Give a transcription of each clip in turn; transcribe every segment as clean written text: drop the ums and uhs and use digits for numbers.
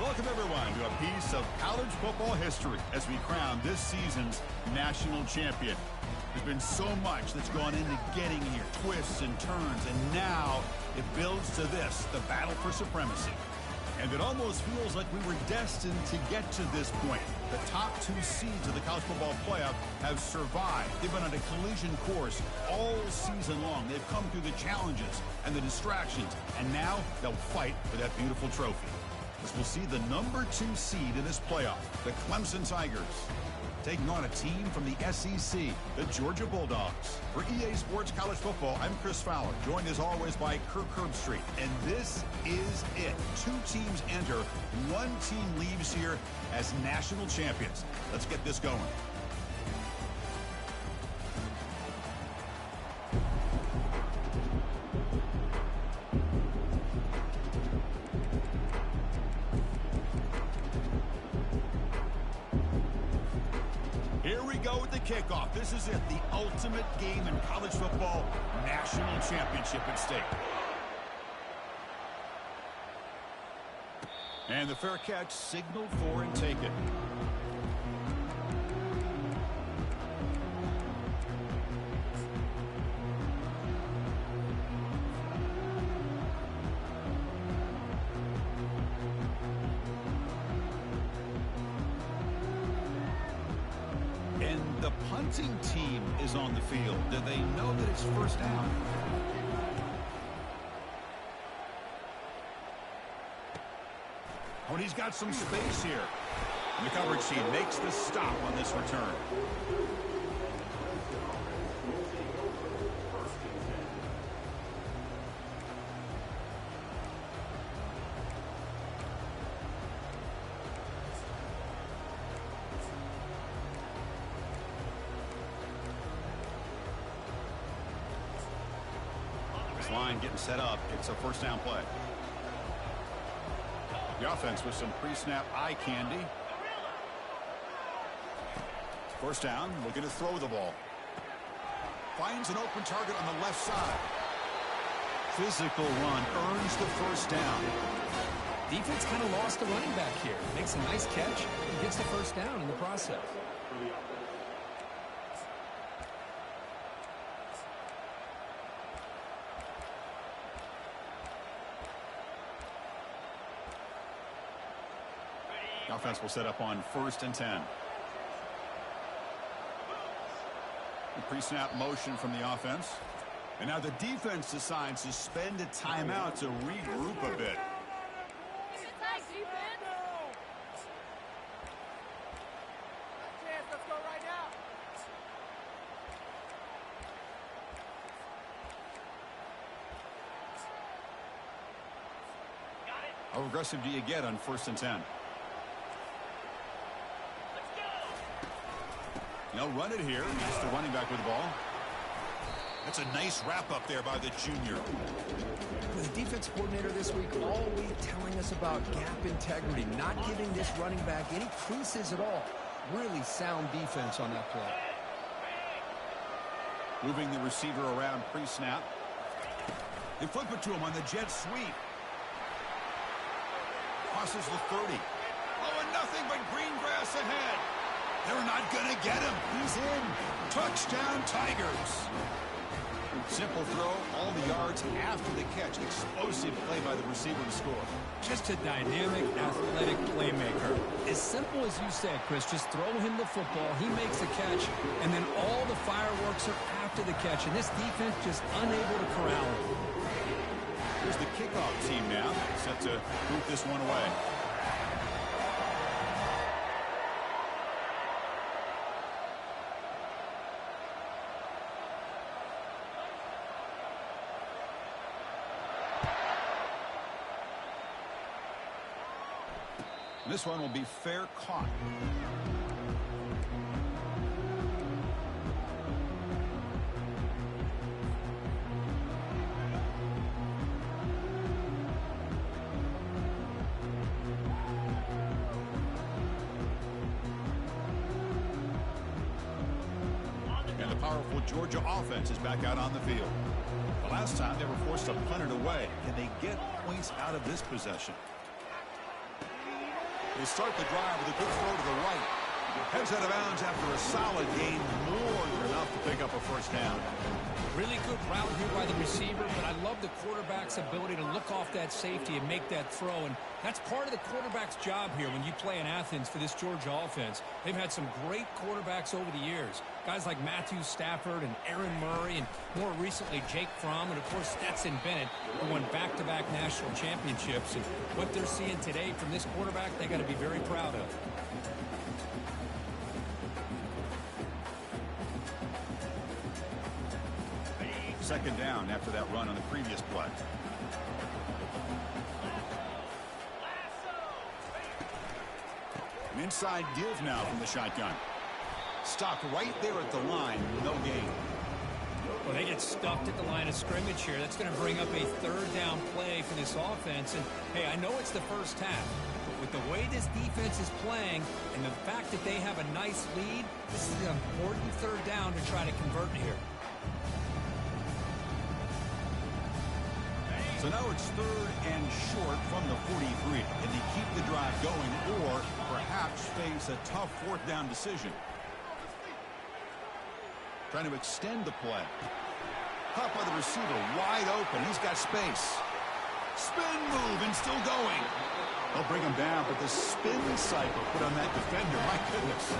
Welcome, everyone, to a piece of college football history as we crown this season's national champion. There's been so much that's gone into getting here, twists and turns, and now it builds to this, the battle for supremacy. And it almost feels like we were destined to get to this point. The top two seeds of the college football playoff have survived. They've been on a collision course all season long. They've come through the challenges and the distractions, and now they'll fight for that beautiful trophy. As we'll see the number 2 seed in this playoff, the Clemson Tigers, taking on a team from the SEC, the Georgia Bulldogs. For EA Sports College Football, I'm Chris Fowler, joined as always by Kirk Herbstreit. And this is it. 2 teams enter, 1 team leaves here as national champions. Let's get this going. Kickoff. This is it, the ultimate game in college football, national championship at stake. And the fair catch signaled for and taken. The punting team is on the field. Do they know that it's first down? Oh, and he's got some space here. And the coverage team makes the stop on this return. Line getting set up. It's a first down play. The offense with some pre-snap eye candy. First down, looking to throw the ball. Finds an open target on the left side. Physical run earns the first down. Defense kind of lost the running back here. Makes a nice catch and gets the first down in the process. The offense will set up on 1st and 10. The pre-snap motion from the offense. And now the defense decides to spend a timeout to regroup a bit. How aggressive do you get on 1st and 10? They'll run it here. It's the running back with the ball. That's a nice wrap up there by the junior. The defense coordinator this week all week telling us about gap integrity, not giving this running back any creases at all. Really sound defense on that play. Moving the receiver around pre-snap. They flip it to him on the jet sweep. Crosses the 30. Oh, and nothing but green grass ahead. They're not going to get him. He's in. Touchdown, Tigers. Simple throw, all the yards after the catch. Explosive play by the receiver to score. Just a dynamic, athletic playmaker. As simple as you said, Chris, just throw him the football. He makes a catch, and then all the fireworks are after the catch. And this defense just unable to corral him. Here's the kickoff team now, set to boot this one away. This one will be fair caught. And the powerful Georgia offense is back out on the field. The last time they were forced to punt it away. Can they get points out of this possession? They start the drive with a good throw to the right. Heads out of bounds after a solid gain, more than enough to pick up a first down. Really good route here by the receiver, but I love the quarterback's ability to look off that safety and make that throw. And that's part of the quarterback's job here when you play in Athens for this Georgia offense. They've had some great quarterbacks over the years. Guys like Matthew Stafford and Aaron Murray, and more recently Jake Fromm, and of course Stetson Bennett, who won back-to-back national championships. And what they're seeing today from this quarterback, they got to be very proud of. Second down after that run on the previous play. An inside give now from the shotgun. Stopped right there at the line. No gain. Well, they get stuffed at the line of scrimmage here. That's going to bring up a third down play for this offense. And, hey, I know it's the first half, but with the way this defense is playing and the fact that they have a nice lead, this is an important third down to try to convert here. So now it's third and short from the 43. And they keep the drive going or perhaps face a tough fourth down decision. Trying to extend the play. Caught by the receiver, wide open. He's got space. Spin move and still going. They'll bring him down, but the spin cycle put on that defender, my goodness.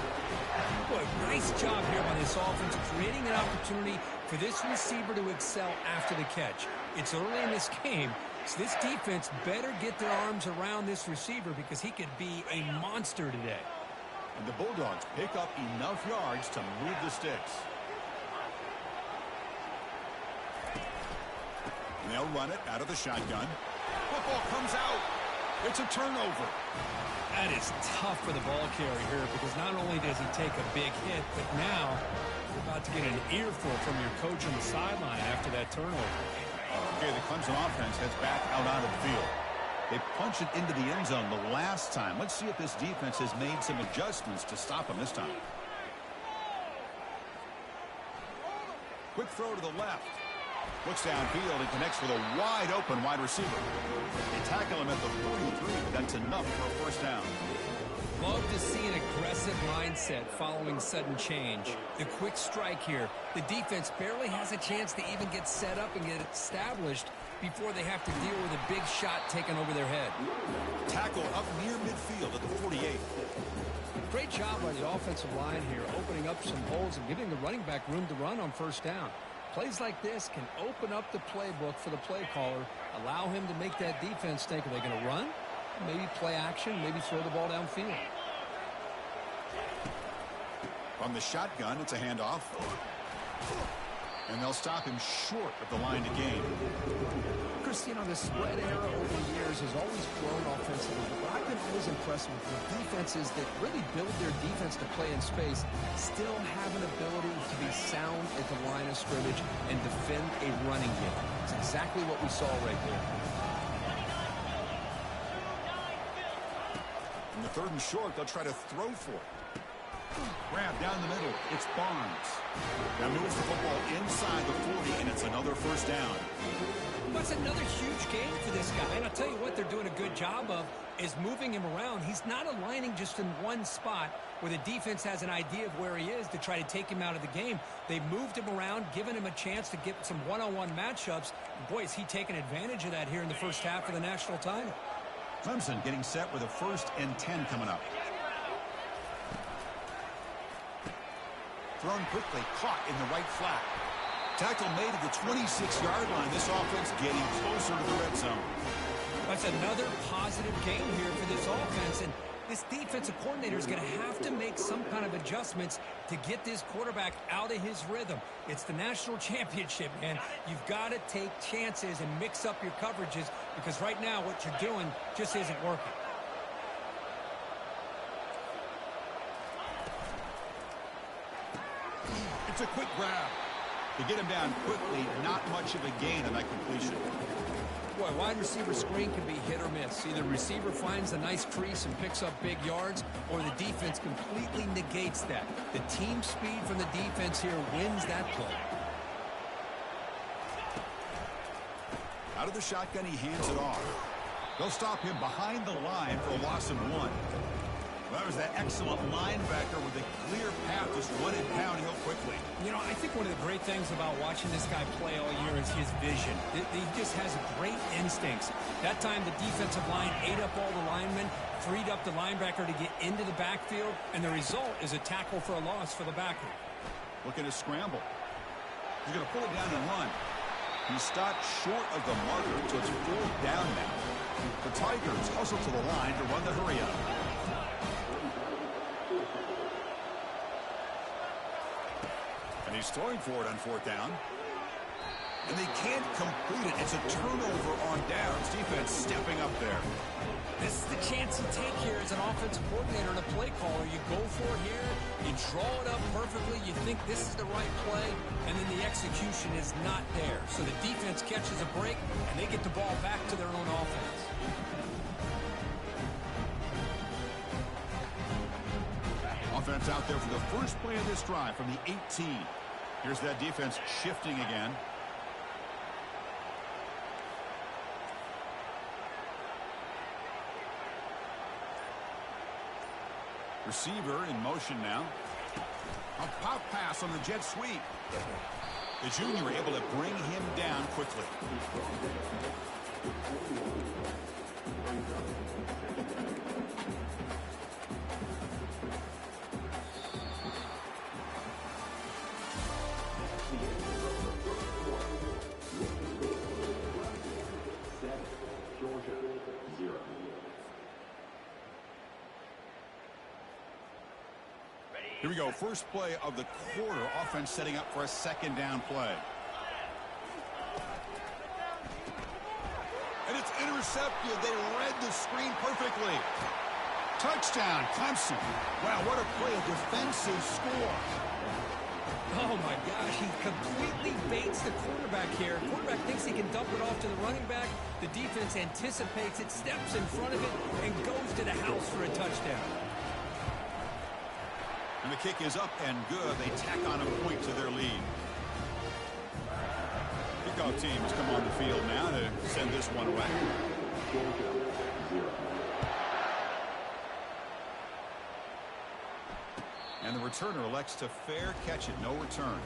Boy, nice job here by this offense, creating an opportunity for this receiver to excel after the catch. It's early in this game, so this defense better get their arms around this receiver because he could be a monster today. And the Bulldogs pick up enough yards to move the sticks. And they'll run it out of the shotgun. Football comes out. It's a turnover. That is tough for the ball carrier here because not only does he take a big hit, but now you're about to get an earful from your coach on the sideline after that turnover. Okay, the Clemson offense heads back out onto the field. They punch it into the end zone the last time. Let's see if this defense has made some adjustments to stop them this time. Quick throw to the left. Looks downfield and connects with a wide-open wide receiver. They tackle him at the 43, but that's enough for a first down. Love to see an aggressive mindset following sudden change. The quick strike here. The defense barely has a chance to even get set up and get established before they have to deal with a big shot taken over their head. Tackle up near midfield at the 48. Great job by the offensive line here, opening up some holes and giving the running back room to run on first down. Plays like this can open up the playbook for the play caller, allow him to make that defense think, are they going to run? Maybe play action, maybe throw the ball downfield. From the shotgun, it's a handoff. And they'll stop him short of the line to gain. Chris, you know, the spread era over the years has always grown offensively, but I've been always impressed with the defenses that really build their defense to play in space, still have an ability to be sound at the line of scrimmage and defend a running game. It's exactly what we saw right there. In the third and short, they'll try to throw for it. Grab down the middle. It's Barnes. Now moves the football inside the 40, and it's another first down. That's another huge game for this guy. And I'll tell you what they're doing a good job of is moving him around. He's not aligning just in one spot where the defense has an idea of where he is to try to take him out of the game. They've moved him around, given him a chance to get some one-on-one matchups. Boy, is he taking advantage of that here in the first half of the national title. Clemson getting set with a 1st and 10 coming up. Thrown quickly, caught in the right flat. Tackle made at the 26-yard line. This offense getting closer to the red zone. That's another positive game here for this offense. And this defensive coordinator is going to have to make some kind of adjustments to get this quarterback out of his rhythm. It's the national championship, man. You've got to take chances and mix up your coverages because right now what you're doing just isn't working. It's a quick grab. To get him down quickly, not much of a gain on that completion. Boy, wide receiver screen can be hit or miss. Either receiver finds a nice crease and picks up big yards, or the defense completely negates that. The team speed from the defense here wins that play. Out of the shotgun, he hands it off. They'll stop him behind the line for a loss of 1. That was that excellent linebacker with a clear path, just running downhill quickly. You know, I think one of the great things about watching this guy play all year is his vision. He just has great instincts. That time the defensive line ate up all the linemen, freed up the linebacker to get into the backfield, and the result is a tackle for a loss for the backer. Looking to scramble. He's going to pull it down and run. He stopped short of the marker, so it's 4th down now. The Tigers hustle to the line to run the hurry-up. And he's throwing for it on 4th down. And they can't complete it. It's a turnover on downs. Defense stepping up there. This is the chance you take here as an offensive coordinator and a play caller. You go for it here, you draw it up perfectly, you think this is the right play, and then the execution is not there. So the defense catches a break, and they get the ball back to their own offense. Offense out there for the first play of this drive from the 18. Here's that defense shifting again. Receiver in motion now. A pop pass on the jet sweep. The junior able to bring him down quickly. Here we go. First play of the quarter. Offense setting up for a 2nd down play. And it's intercepted. They read the screen perfectly. Touchdown, Clemson. Wow, what a play. A defensive score. Oh, my gosh. He completely baits the quarterback here. Quarterback thinks he can dump it off to the running back. The defense anticipates it, steps in front of it, and goes to the house for a touchdown. And the kick is up and good. They tack on a point to their lead. Kickoff team has come on the field now to send this one away. And the returner elects to fair catch it. No return.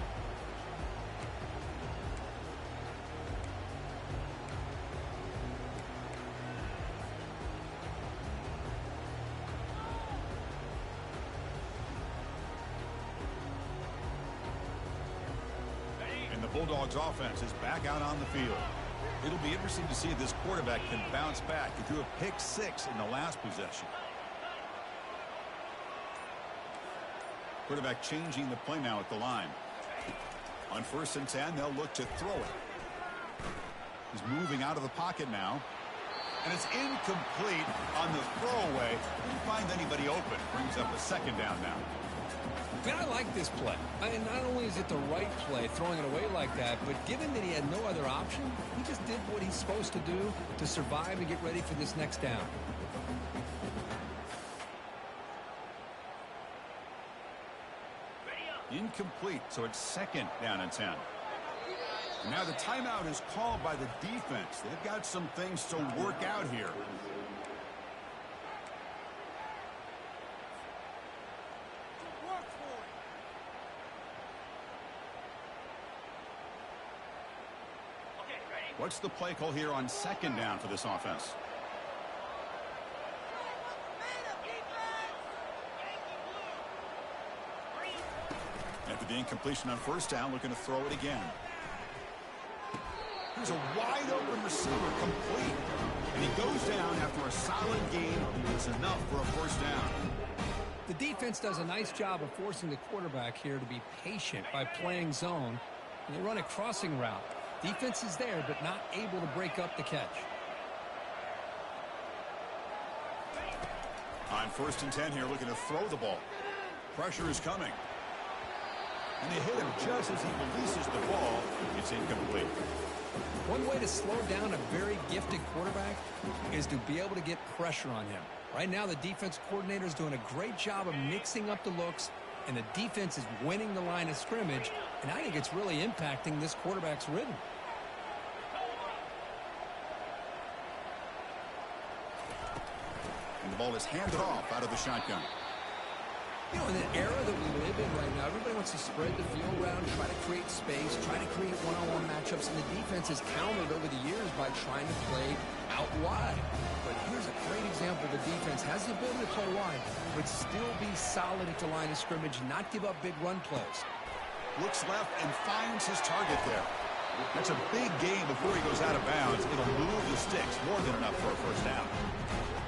Bulldogs offense is back out on the field. It'll be interesting to see if this quarterback can bounce back. He threw a pick 6 in the last possession. Quarterback changing the play now at the line. On 1st and 10, they'll look to throw it. He's moving out of the pocket now. And it's incomplete on the throwaway. Didn't find anybody open. Brings up a 2nd down now. Man, I like this play. And not only is it the right play, throwing it away like that, but given that he had no other option, he just did what he's supposed to do to survive and get ready for this next down. Incomplete, so it's 2nd down and 10. Now the timeout is called by the defense. They've got some things to work out here. What's the play call here on 2nd down for this offense? After the incompletion on 1st down, looking to throw it again. Here's a wide open receiver, complete. And he goes down after a solid gain. It's enough for a 1st down. The defense does a nice job of forcing the quarterback here to be patient by playing zone. And they run a crossing route. Defense is there, but not able to break up the catch. On 1st and 10 here, looking to throw the ball. Pressure is coming. And they hit him just as he releases the ball. It's incomplete. One way to slow down a very gifted quarterback is to be able to get pressure on him. Right now, the defense coordinator is doing a great job of mixing up the looks, and the defense is winning the line of scrimmage, and I think it's really impacting this quarterback's rhythm. And the ball is handed off out of the shotgun. You know, in the era that we live in right now, everybody wants to spread the field around, try to create space, try to create one-on-one matchups, and the defense has countered over the years by trying to play out wide. But here's a great example. The defense has the ability to play wide, but still be solid at the line of scrimmage, not give up big run plays. Looks left and finds his target there. That's a big gain before he goes out of bounds. It'll move the sticks, more than enough for a first down.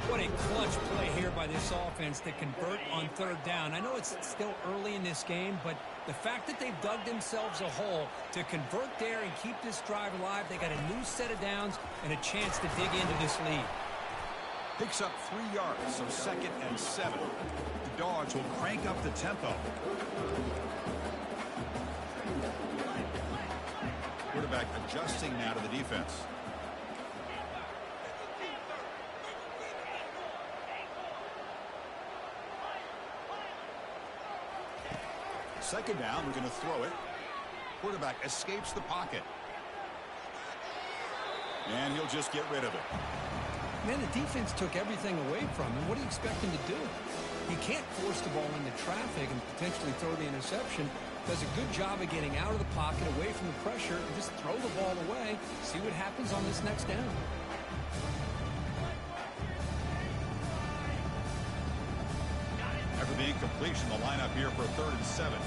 What a clutch play here by this offense to convert on third down. I know it's still early in this game, but the fact that they've dug themselves a hole to convert there and keep this drive alive, they got a new set of downs and a chance to dig into this lead. Picks up 3 yards, so 2nd and 7. The Dogs will crank up the tempo. Quarterback adjusting now to the defense. Second down, we're going to throw it. Quarterback escapes the pocket. And he'll just get rid of it. Man, the defense took everything away from him. What do you expect him to do? He can't force the ball into traffic and potentially throw the interception. Does a good job of getting out of the pocket, away from the pressure, and just throw the ball away. See what happens on this next down. After the incompletion, the lineup here for 3rd and 7.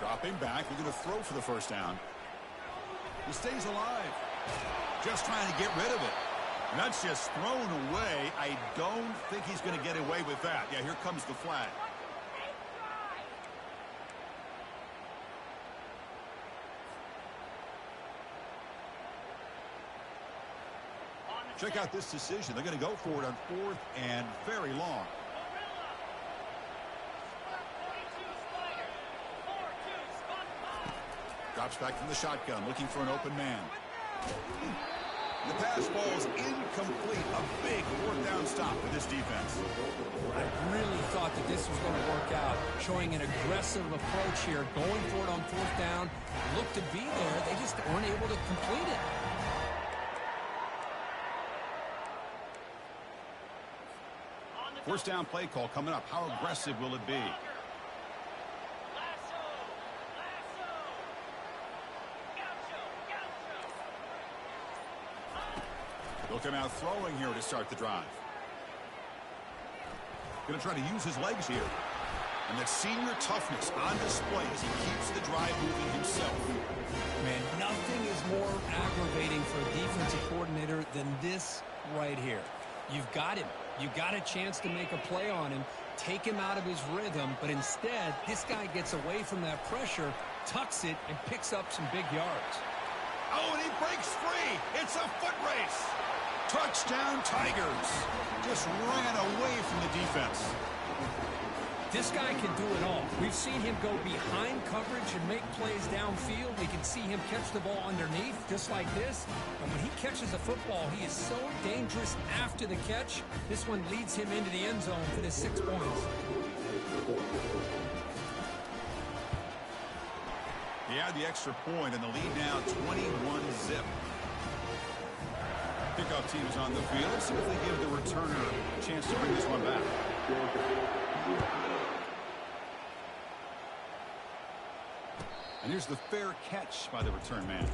Dropping back, we're going to throw for the first down. He stays alive. Just trying to get rid of it. And that's just thrown away. I don't think he's going to get away with that. Yeah, here comes the flag. Check out this decision. They're going to go for it on 4th and very long. Drops back from the shotgun, looking for an open man. The pass ball's incomplete. A big 4th down stop for this defense. I really thought that this was going to work out, showing an aggressive approach here, going for it on 4th down. Looked to be there. They just weren't able to complete it. First down play call coming up. How aggressive will it be? He'll come out throwing here to start the drive. Going to try to use his legs here. And that senior toughness on display as he keeps the drive moving himself. Man, nothing is more aggravating for a defensive coordinator than this right here. You've got him. You got a chance to make a play on him, take him out of his rhythm, but instead, this guy gets away from that pressure, tucks it, and picks up some big yards. Oh, and he breaks free. It's a foot race. Touchdown, Tigers. Just ran away from the defense. This guy can do it all. We've seen him go behind coverage and make plays downfield. We can see him catch the ball underneath, just like this. And when he catches the football, he is so dangerous after the catch. This one leads him into the end zone for the 6 points. He had the extra point, and the lead now 21-zip. Kickoff team is on the field. Let's see if they give the returner a chance to bring this one back. And here's the fair catch by the return man.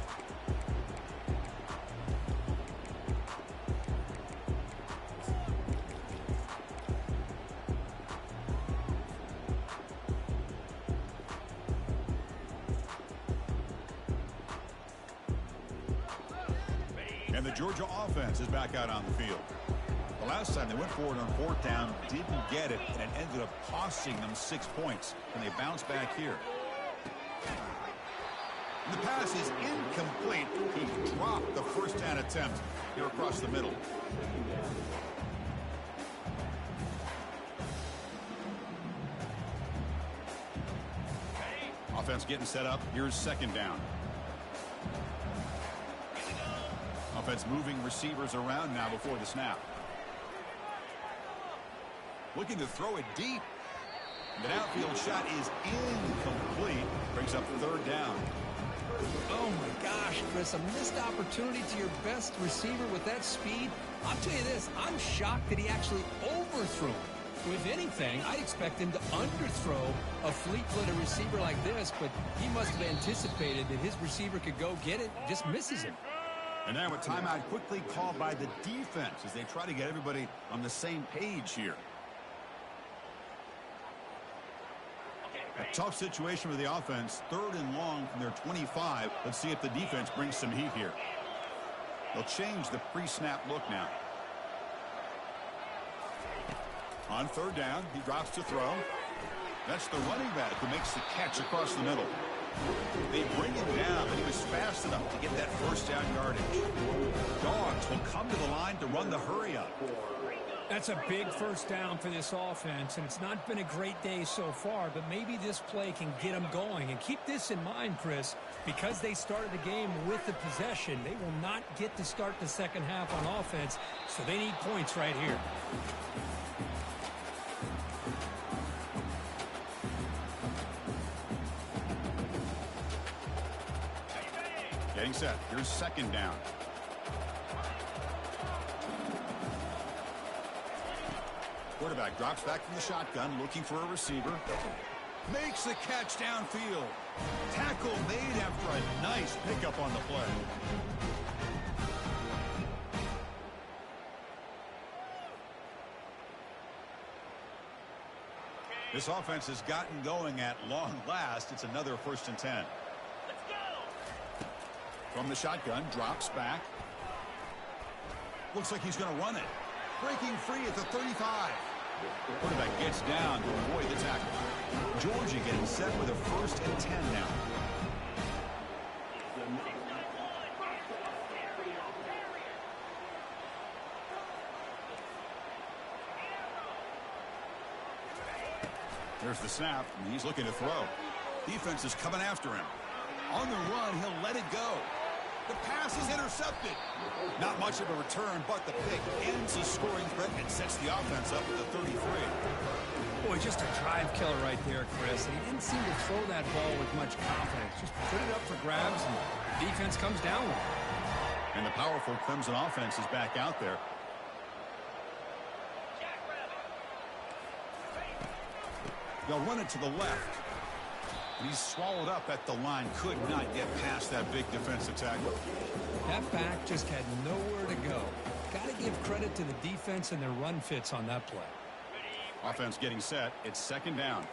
And the Georgia offense is back out on the field. The last time they went forward on 4th down, didn't get it, and it ended up costing them 6 points. And they bounce back here. The pass is incomplete. He dropped the first down attempt here across the middle. Offense getting set up. Here's 2nd down. Offense moving receivers around now before the snap. Looking to throw it deep. The outfield shot is incomplete. Brings up third down. Oh, my gosh, Chris, a missed opportunity to your best receiver with that speed. I'll tell you this, I'm shocked that he actually overthrew him. If anything, I'd expect him to underthrow a fleet-footed receiver like this, but he must have anticipated that his receiver could go get it, just misses him. And now a timeout quickly called by the defense as they try to get everybody on the same page here. A tough situation for the offense. 3rd and long from their 25. Let's see if the defense brings some heat here. They'll change the pre-snap look now. On 3rd down, he drops to throw. That's the running back who makes the catch across the middle. They bring him down, but he was fast enough to get that first down yardage. Dogs will come to the line to run the hurry up. That's a big first down for this offense, and it's not been a great day so far, but maybe this play can get them going. And keep this in mind, Chris, because they started the game with the possession, they will not get to start the second half on offense, so they need points right here. Getting set. Here's 2nd down. Quarterback drops back from the shotgun, looking for a receiver. Makes the catch downfield. Tackle made after a nice pickup on the play. This offense has gotten going at long last. It's another 1st and 10. From the shotgun, drops back. Looks like he's going to run it. Breaking free at the 35. Quarterback gets down to avoid the tackle. Georgia getting set with a 1st and 10 now. There's the snap, and he's looking to throw. Defense is coming after him. On the run, he'll let it go. The pass is intercepted. Not much of a return, but the pick ends the scoring threat and sets the offense up at the 33. Boy, just a drive killer right there, Chris. He didn't seem to throw that ball with much confidence. Just put it up for grabs, and the defense comes down with it. And the powerful Clemson offense is back out there. They'll run it to the left. He's swallowed up at the line. Could not get past that big defensive tackle. That back just had nowhere to go. Got to give credit to the defense and their run fits on that play. Offense getting set. It's 2nd down.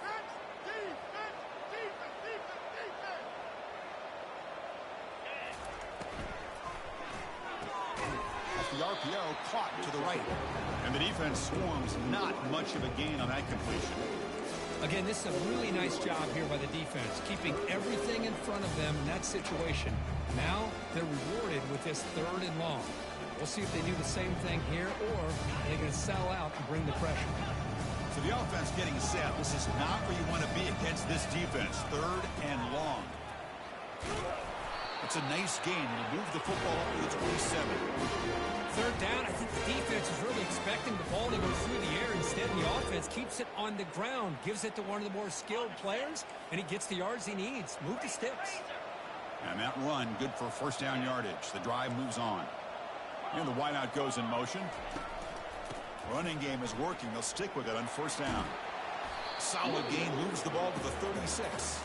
Off the RPO, caught to the right. And the defense swarms. Not much of a gain on that completion. Again, this is a really nice job here by the defense, keeping everything in front of them in that situation. Now they're rewarded with this 3rd and long. We'll see if they do the same thing here, or they're going to sell out and bring the pressure. So the offense getting set. This is not where you want to be against this defense. 3rd and long. It's a nice gain. We'll move the football up to the 27. 3rd down, I think the defense is really expecting the ball to go through the air. Instead, the offense keeps it on the ground, gives it to one of the more skilled players, and he gets the yards he needs. Move the sticks. And that run, good for 1st down yardage. The drive moves on. And the wideout goes in motion. Running game is working. They'll stick with it on 1st down. Solid gain, moves the ball to the 36.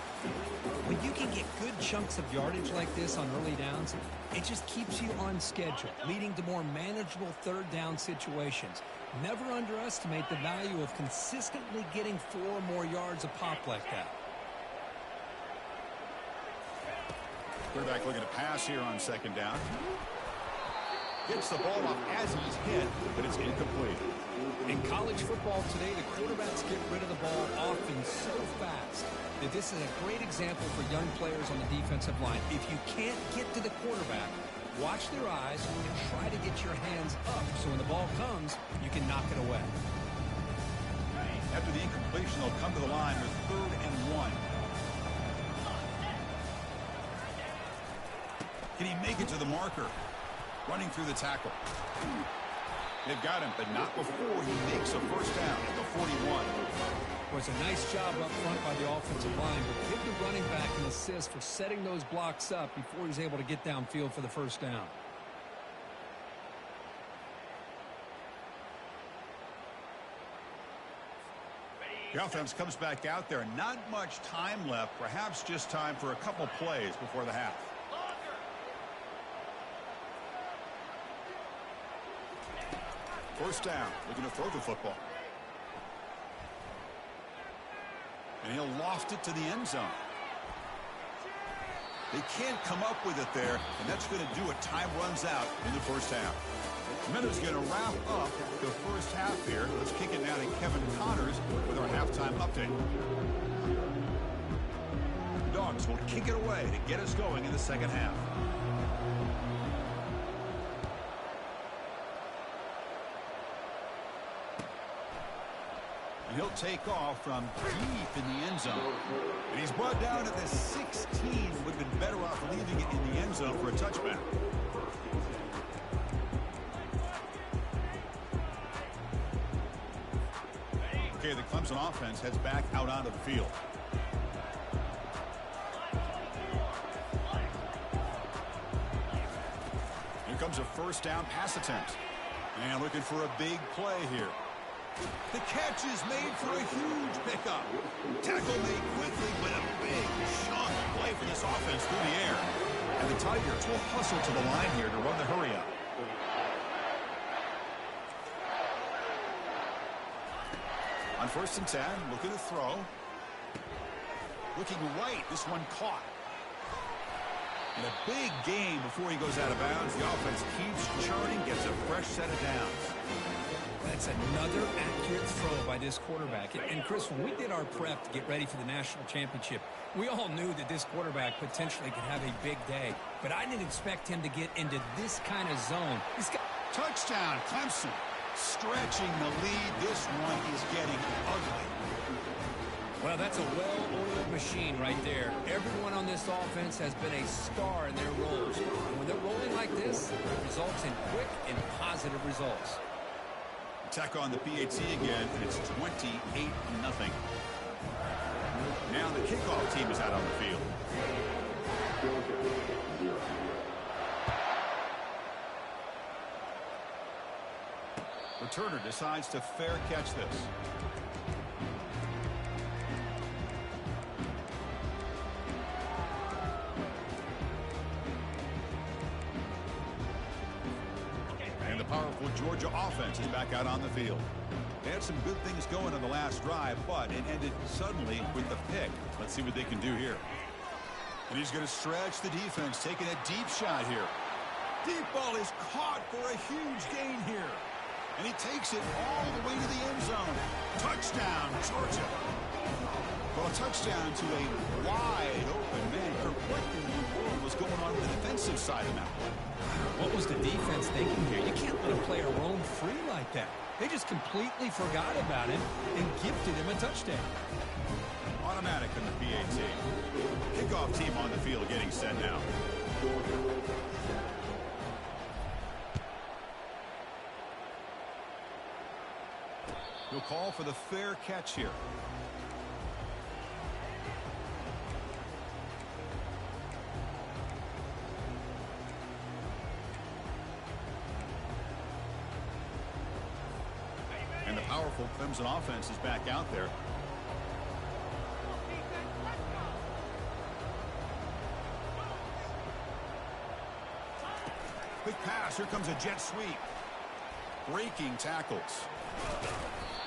When you can get good chunks of yardage like this on early downs, it just keeps you on schedule, leading to more manageable 3rd down situations. Never underestimate the value of consistently getting 4 or more yards a pop like that. Quarterback looking to pass here on 2nd down. Gets the ball off as he's hit, but it's incomplete. In college football today, the quarterbacks get rid of the ball often so fast that this is a great example for young players on the defensive line. If you can't get to the quarterback, watch their eyes and try to get your hands up so when the ball comes, you can knock it away. After the incompletion, they'll come to the line with 3rd and 1. Can he make it to the marker? Running through the tackle. They've got him, but not before he makes a 1st down at the 41. Was a nice job up front by the offensive line, but give the running back an assist for setting those blocks up before he's able to get downfield for the first down. The offense comes back out there. Not much time left. Perhaps just time for a couple plays before the half. First down. Looking to throw the football. And he'll loft it to the end zone. They can't come up with it there, and that's going to do it. Time runs out in the first half. Minutes going to wrap up the first half here. Let's kick it down to Kevin Connors with our halftime update. The Dogs will kick it away to get us going in the second half. And he'll take off from deep in the end zone. And he's brought down at the 16. Would have been better off leaving it in the end zone for a touchback. Okay, the Clemson offense heads back out onto the field. Here comes a first down pass attempt. And looking for a big play here. The catch is made for a huge pickup. Tackle made quickly, but a big chunk play for this offense through the air. And the Tigers will hustle to the line here to run the hurry up. On 1st and 10, looking to throw. Looking right, this one caught. And a big gain before he goes out of bounds. The offense keeps churning, gets a fresh set of downs. That's another accurate throw by this quarterback. And Chris, when we did our prep to get ready for the national championship, we all knew that this quarterback potentially could have a big day. But I didn't expect him to get into this kind of zone. Touchdown, Clemson. Stretching the lead. This one is getting ugly. Well, that's a well-oiled machine right there. Everyone on this offense has been a star in their roles. And when they're rolling like this, it results in quick and positive results. Attack on the PAT again, and it's 28-0. Now the kickoff team is out on the field. Returner decides to fair catch this. And the powerful Georgia offense is back out on the field. They had some good things going on the last drive, but it ended suddenly with the pick. Let's see what they can do here. And he's going to stretch the defense, taking a deep shot here. Deep ball is caught for a huge gain here. And he takes it all the way to the end zone. Touchdown, Georgia. Well, a touchdown to a wide open man. What in the world was going on the defensive side of that play? What was the defense thinking here? You can't let a player roam free like that. They just completely forgot about him and gifted him a touchdown. Automatic in the PAT. Kickoff team on the field getting set now. He'll call for the fair catch here. And the powerful Clemson offense is back out there. Quick pass. Here comes a jet sweep. Breaking tackles.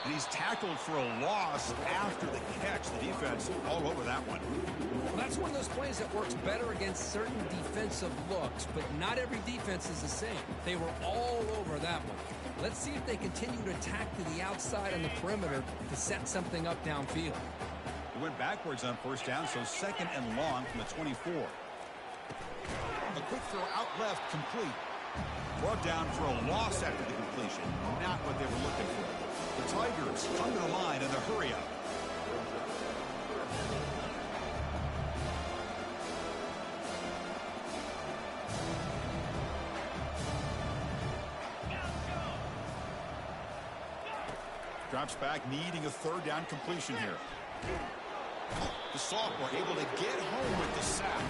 And he's tackled for a loss after the catch. The defense all over that one. Well, that's one of those plays that works better against certain defensive looks, but not every defense is the same. They were all over that one. Let's see if they continue to attack to the outside on the perimeter to set something up downfield. It went backwards on first down, so 2nd and long from the 24. A quick throw out left, complete. Brought down for a loss after the completion. Not what they were looking for. The Tigers come to the line in the hurry up. Drops back, needing a third down completion here. The sophomore able to get home with the sack.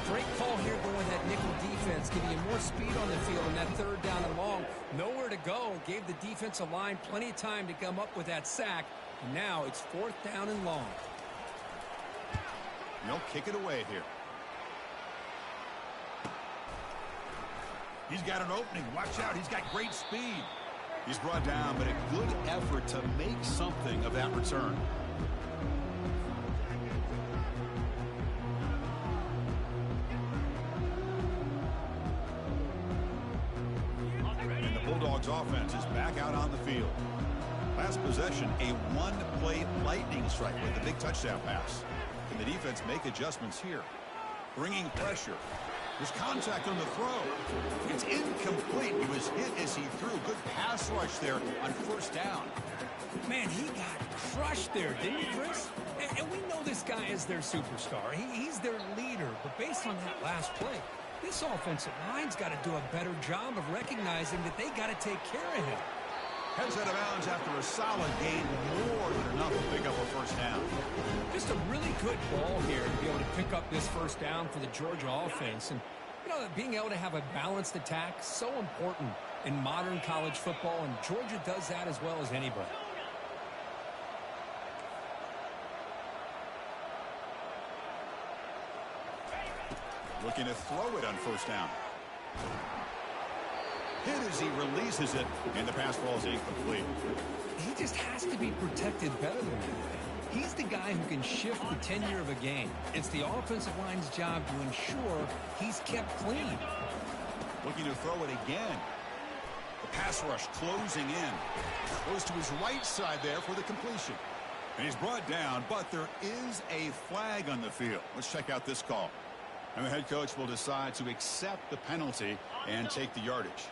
Great call here going that nickel defense, giving you more speed on the field on that third down and long. Nowhere to go. Gave the defensive line plenty of time to come up with that sack. And now it's fourth down and long. They'll kick it away here. He's got an opening. Watch out. He's got great speed. He's brought down, but a good effort to make something of that return. And the Bulldogs offense is back out on the field. Last possession, a one-play lightning strike with a big touchdown pass. Can the defense make adjustments here? Bringing pressure. There's contact on the throw. It's incomplete. He was hit as he threw. Good pass rush there on first down. Man, he got crushed there, didn't he, Chris? And we know this guy is their superstar. He's their leader. But based on that last play, this offensive line's got to do a better job of recognizing that they got to take care of him. Heads out of bounds after a solid gain, more than enough to pick up a first down. Just a really good ball here to be able to pick up this first down for the Georgia offense. And, you know, being able to have a balanced attack, so important in modern college football, and Georgia does that as well as anybody. Looking to throw it on first down. Hit as he releases it, and the pass ball is incomplete. He just has to be protected better than that. He's the guy who can shift the tenure of a game. It's the offensive line's job to ensure he's kept clean. Looking to throw it again. The pass rush closing in. Goes to his right side there for the completion. And he's brought down, but there is a flag on the field. Let's check out this call. And the head coach will decide to accept the penalty and take the yardage.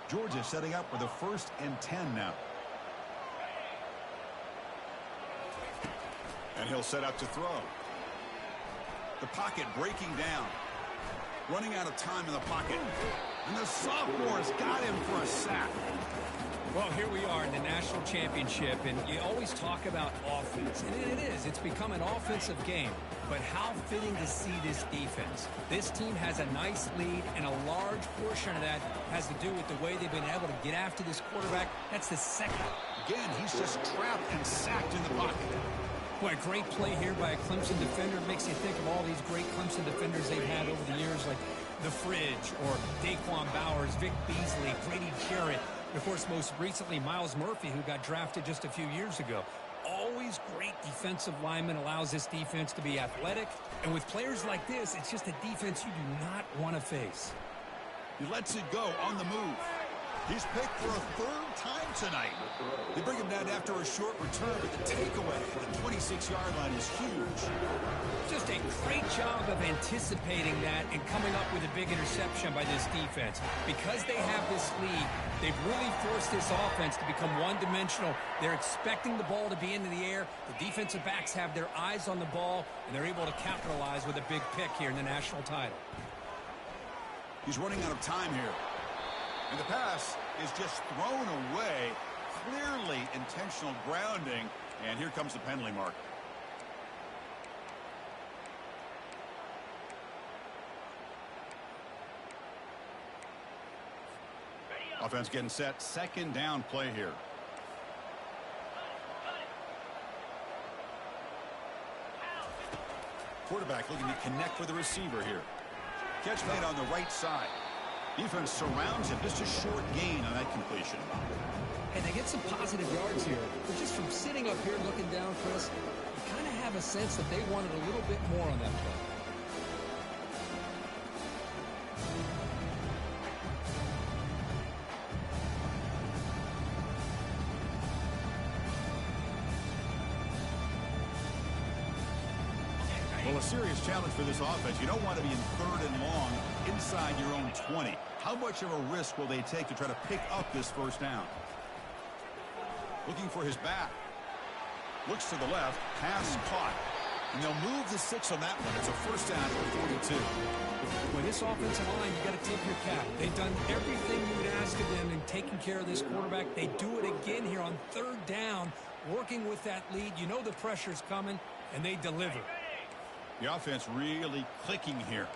Georgia setting up with a 1st and 10 now. And he'll set up to throw. The pocket breaking down. Running out of time in the pocket. And the sophomore's got him for a sack. Well, here we are in the national championship, and you always talk about offense. And it is. It's become an offensive game. But how fitting to see this defense. This team has a nice lead, and a large portion of that has to do with the way they've been able to get after this quarterback. That's the second. Again, he's just trapped and sacked in the pocket. Boy, a great play here by a Clemson defender. Makes you think of all these great Clemson defenders they've had over the years, like The Fridge or Daquan Bowers, Vic Beasley, Grady Jarrett. Of course, most recently, Miles Murphy, who got drafted just a few years ago. Always great defensive lineman, allows this defense to be athletic. And with players like this, it's just a defense you do not want to face. He lets it go on the move. He's picked for a 3rd time tonight. They bring him down after a short return, but the takeaway at the 26-yard line is huge. Just a great job of anticipating that and coming up with a big interception by this defense. Because they have this lead, they've really forced this offense to become one-dimensional. They're expecting the ball to be into the air. The defensive backs have their eyes on the ball, and they're able to capitalize with a big pick here in the national title. He's running out of time here. And the pass is just thrown away. Clearly intentional grounding. And here comes the penalty mark. Offense getting set. 2nd down play here. Quarterback looking to connect with the receiver here. Catch made on the right side. Defense surrounds him. Just a short gain on that completion. And they get some positive yards here. But just from sitting up here looking down, Chris, you kind of have a sense that they wanted a little bit more on that play. Well, a serious challenge for this offense. You don't want to be in 3rd and long inside your own 20. How much of a risk will they take to try to pick up this first down? Looking for his back. Looks to the left. Pass caught. And they'll move the 6 on that one. It's a first down at 42. With this offensive line, you got to tip your cap. They've done everything you would ask of them in taking care of this quarterback. They do it again here on 3rd down, working with that lead. You know the pressure's coming, and they deliver. The offense really clicking here.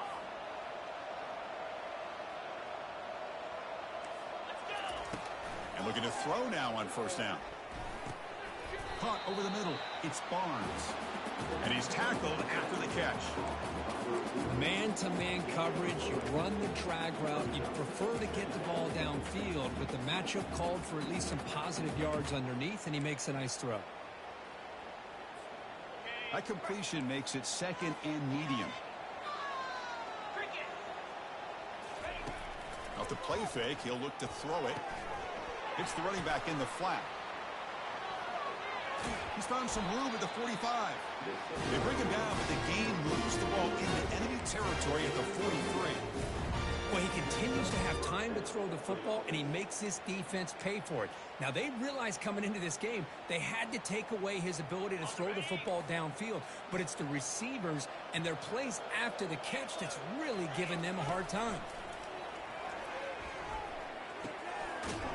And looking to throw now on first down. Caught over the middle. It's Barnes. And he's tackled after the catch. Man-to-man coverage, you run the drag route, you prefer to get the ball downfield, but the matchup called for at least some positive yards underneath, and he makes a nice throw. That completion makes it 2nd and medium. Off the play fake, he'll look to throw it. It's the running back in the flat. He's found some room at the 45. They bring him down, but the game moves the ball into enemy territory at the 43. Well, he continues to have time to throw the football, and he makes this defense pay for it. Now, they realized coming into this game, they had to take away his ability to throw the football downfield, but it's the receivers and their plays after the catch that's really giving them a hard time.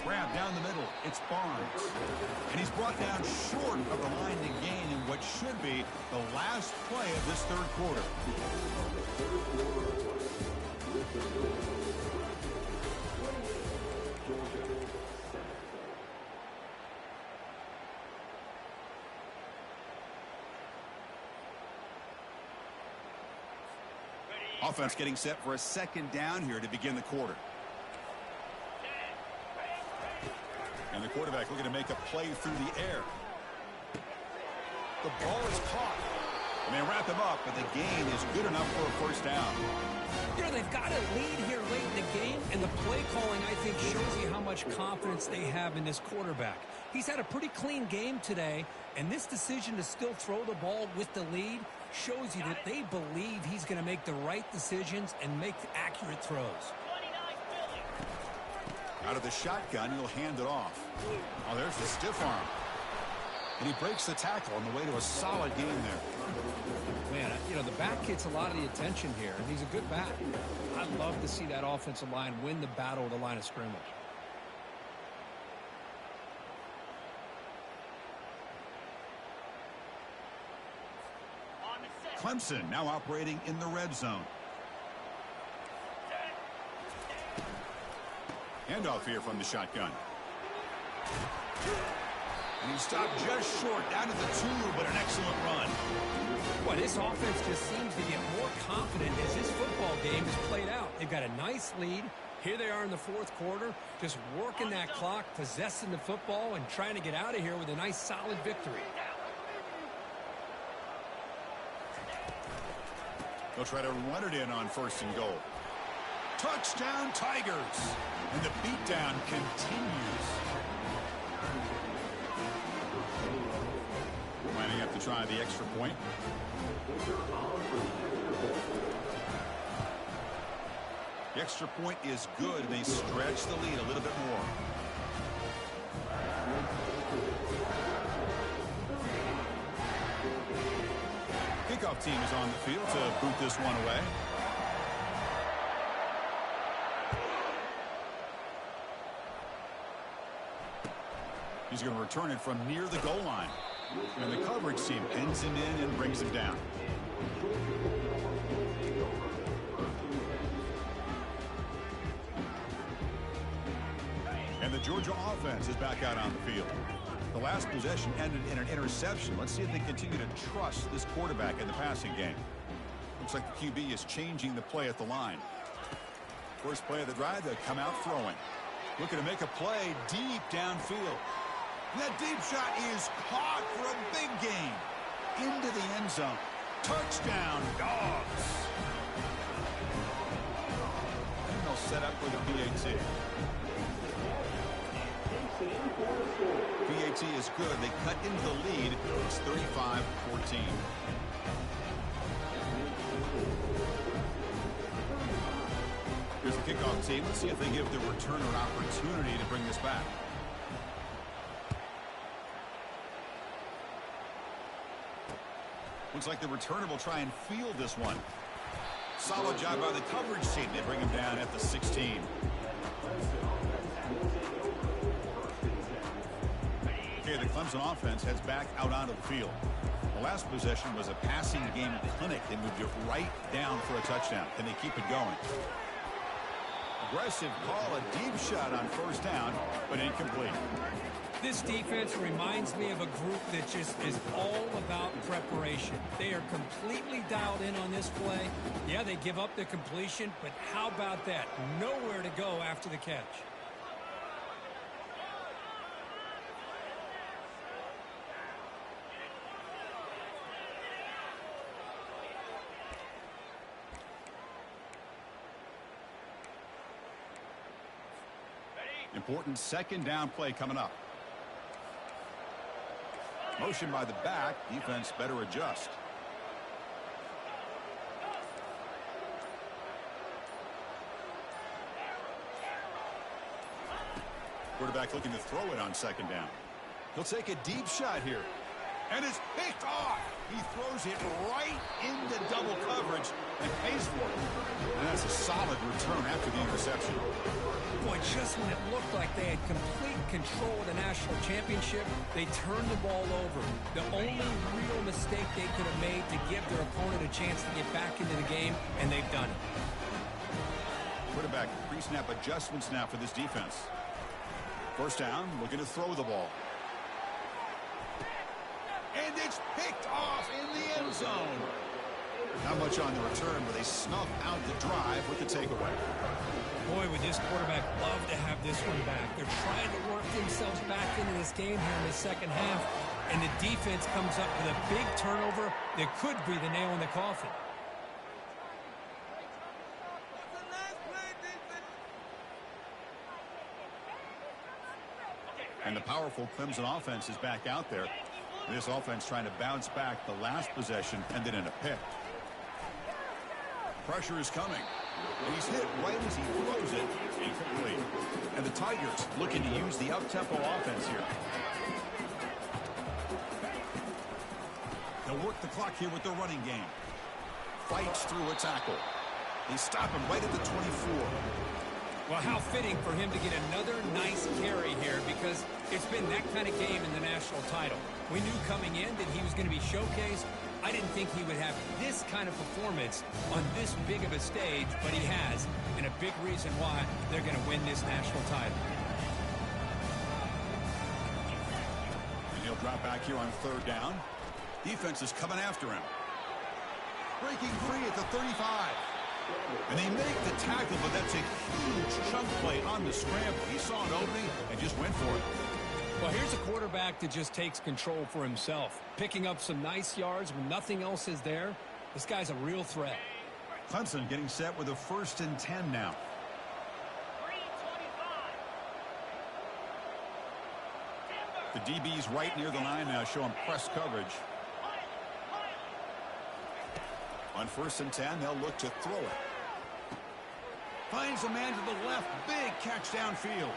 Grab down the middle. It's Barnes. And he's brought down short of the line to gain in what should be the last play of this 3rd quarter. Offense getting set for a 2nd down here to begin the quarter. And the quarterback looking to make a play through the air. The ball is caught. And they wrap him up, but the gain is good enough for a first down. You know, they've got a lead here late in the game, and the play calling, I think, shows you how much confidence they have in this quarterback. He's had a pretty clean game today, and this decision to still throw the ball with the lead shows you that they believe he's going to make the right decisions and make accurate throws. Out of the shotgun, he'll hand it off. Oh, there's the stiff arm. And he breaks the tackle on the way to a solid game there. Man, you know, the back gets a lot of the attention here, and he's a good back. I'd love to see that offensive line win the battle of the line of scrimmage. Clemson now operating in the red zone. Handoff here from the shotgun. And he stopped just short, down to the 2, but an excellent run. Boy, this offense just seems to get more confident as this football game is played out. They've got a nice lead. Here they are in the 4th quarter, just working that clock, possessing the football, and trying to get out of here with a nice, solid victory. They'll try to run it in on 1st and goal. Touchdown, Tigers! And the beatdown continues. Lining up to try the extra point. The extra point is good, and they stretch the lead a little bit more. Kickoff team is on the field to boot this one away. He's going to return it from near the goal line. And the coverage team pins him in and brings him down. And the Georgia offense is back out on the field. The last possession ended in an interception. Let's see if they continue to trust this quarterback in the passing game. Looks like the QB is changing the play at the line. First play of the drive, they come out throwing. Looking to make a play deep downfield. And that deep shot is caught for a big gain. Into the end zone. Touchdown, Dogs. And they'll set up for the PAT. PAT is good. They cut into the lead. It's 35-14. Here's the kickoff team. Let's see if they give the returner an opportunity to bring this back. Looks like the returner will try and field this one. Solid job by the coverage team. They bring him down at the 16. Okay, the Clemson offense heads back out onto the field. The last possession was a passing game clinic. They moved it right down for a touchdown. Can they keep it going? Aggressive call, a deep shot on first down, but incomplete. This defense reminds me of a group that just is all about preparation. They are completely dialed in on this play. Yeah, they give up the completion, but how about that? Nowhere to go after the catch. Important second down play coming up. Motion by the back. Defense better adjust. Quarterback looking to throw it on second down. He'll take a deep shot here. And it's picked off. He throws it right into double coverage and pays for it. And that's a solid return after the interception. Boy, just when it looked like they had complete control of the national championship, they turned the ball over. The only real mistake they could have made to give their opponent a chance to get back into the game, and they've done it. Quarterback pre-snap adjustments now for this defense. First down, looking to throw the ball. And it's picked off in the end zone. Not much on the return, but they snuff out the drive with the takeaway. Boy, would this quarterback love to have this one back. They're trying to work themselves back into this game here in the second half, and the defense comes up with a big turnover that could be the nail in the coffin. And the powerful Clemson offense is back out there. This offense trying to bounce back the last possession, ended in a pick. Pressure is coming. And he's hit right as he throws it. Incomplete. And the Tigers looking to use the up-tempo offense here. They'll work the clock here with the running game. Fights through a tackle. They stop him right at the 24. Well, how fitting for him to get another nice carry here, because it's been that kind of game in the national title. We knew coming in that he was going to be showcased. I didn't think he would have this kind of performance on this big of a stage, but he has, and a big reason why they're going to win this national title. And he'll drop back here on third down. Defense is coming after him. Breaking free at the 35. And they make the tackle, but that's a huge chunk play on the scramble. He saw an opening and just went for it. Well, here's a quarterback that just takes control for himself, picking up some nice yards when nothing else is there. This guy's a real threat. Clemson getting set with a 1st and 10 now. The DB's right near the line now, showing press coverage. On 1st and 10, they'll look to throw it. Finds a man to the left. Big catch downfield.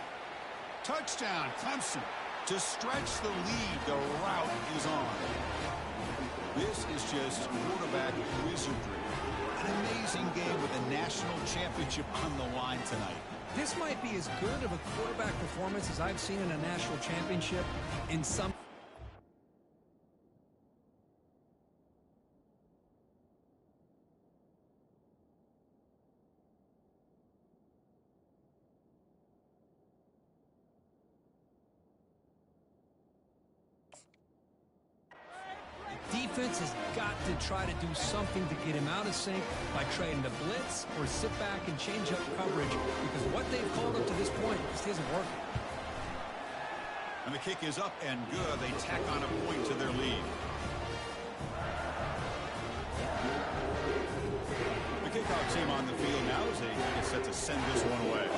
Touchdown, Clemson. To stretch the lead, the route is on. This is just quarterback wizardry. An amazing game with a national championship on the line tonight. This might be as good of a quarterback performance as I've seen in a national championship in some... Defense has got to try to do something to get him out of sync by trying to blitz or sit back and change up coverage, because what they've called up to this point just isn't working. And the kick is up and good. They tack on a point to their lead. The kickoff team on the field now as they get set to send this one away.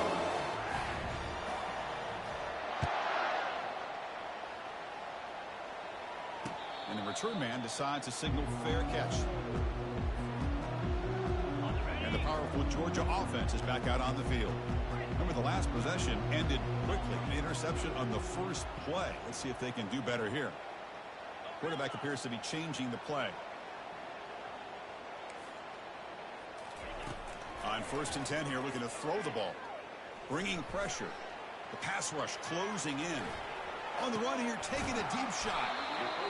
And the return man decides to signal fair catch. And the powerful Georgia offense is back out on the field. Remember, the last possession ended quickly. An interception on the first play. Let's see if they can do better here. Quarterback appears to be changing the play. On 1st and 10 here, looking to throw the ball. Bringing pressure. The pass rush closing in. On the run here, taking a deep shot.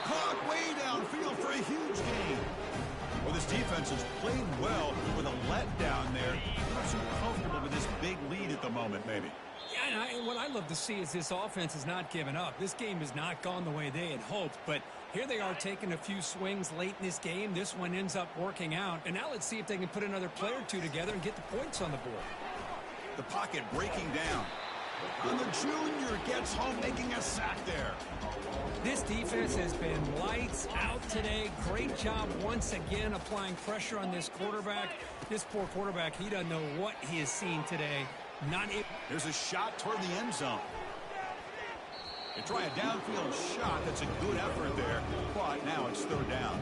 Caught way downfield for a huge gain. Well, this defense has played well with a letdown there. Not so comfortable with this big lead at the moment, maybe. Yeah, and what I love to see is this offense has not given up. This game has not gone the way they had hoped, but here they are taking a few swings late in this game. This one ends up working out, and now let's see if they can put another play or two together and get the points on the board. The pocket breaking down. And the junior gets home, making a sack there. This defense has been lights out today. Great job once again applying pressure on this quarterback. This poor quarterback, he doesn't know what he has seen today. There's a shot toward the end zone. They try a downfield shot. That's a good effort there. But now it's 3rd down.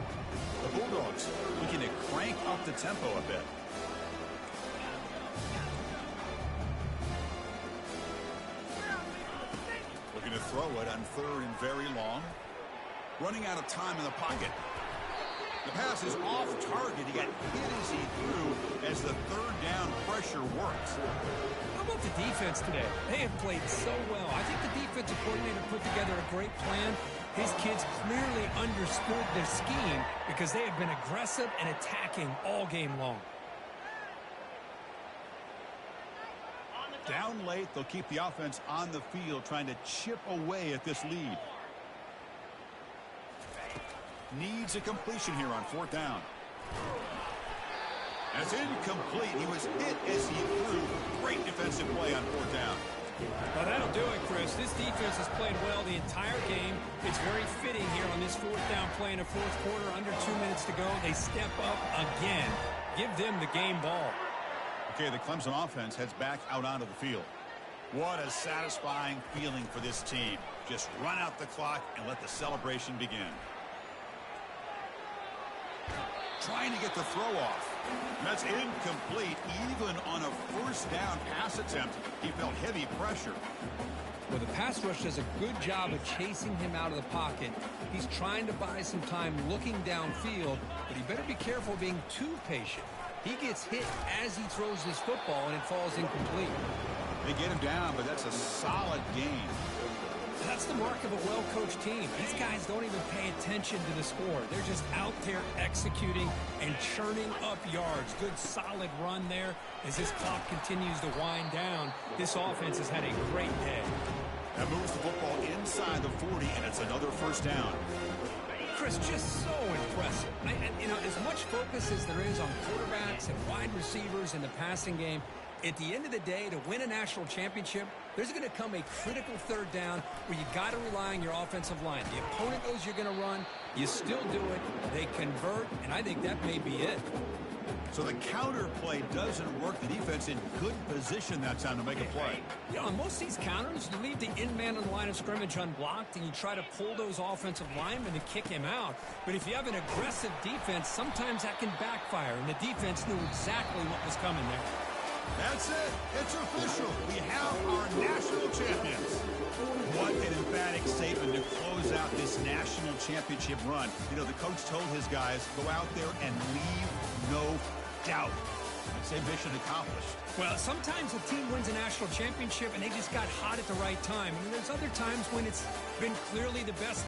The Bulldogs looking to crank up the tempo a bit. Looking to throw it on 3rd and very long. Running out of time in the pocket. The pass is off target. He got hit as he threw as the 3rd down pressure works. How about the defense today? They have played so well. I think the defensive coordinator put together a great plan. His kids clearly understood their scheme because they have been aggressive and attacking all game long. Down late, they'll keep the offense on the field trying to chip away at this lead. Needs a completion here on 4th down. That's incomplete. He was hit as he threw. Great defensive play on 4th down. Well, that'll do it, Chris. This defense has played well the entire game. It's very fitting here on this 4th down play in the 4th quarter. Under 2 minutes to go. They step up again. Give them the game ball. Okay, the Clemson offense heads back out onto the field. What a satisfying feeling for this team. Just run out the clock and let the celebration begin. Trying to get the throw off. That's incomplete. Even on a 1st down pass attempt, he felt heavy pressure. Well, the pass rush does a good job of chasing him out of the pocket. He's trying to buy some time looking downfield, but he better be careful being too patient. He gets hit as he throws this football, and it falls incomplete. They get him down, but that's a solid gain. That's the mark of a well-coached team. These guys don't even pay attention to the score. They're just out there executing and churning up yards. Good, solid run there as this clock continues to wind down. This offense has had a great day. That moves the football inside the 40, and it's another 1st down. Chris, just so impressive. You know, as much focus as there is on quarterbacks and wide receivers in the passing game, at the end of the day, to win a national championship, there's going to come a critical 3rd down where you got to rely on your offensive line. The opponent knows you're going to run. You still do it. They convert, and I think that may be it. So the counter play doesn't work. The defense in good position that time to make a play. You know, on most of these counters, you leave the in man on the line of scrimmage unblocked, and you try to pull those offensive linemen to kick him out. But if you have an aggressive defense, sometimes that can backfire, and the defense knew exactly what was coming there. That's it. It's official. We have our national champions. What an emphatic statement to close out this national championship run. You know, the coach told his guys, go out there and leave no doubt. I'd say mission accomplished. Well, sometimes a team wins a national championship and they just got hot at the right time. And there's other times when it's been clearly the best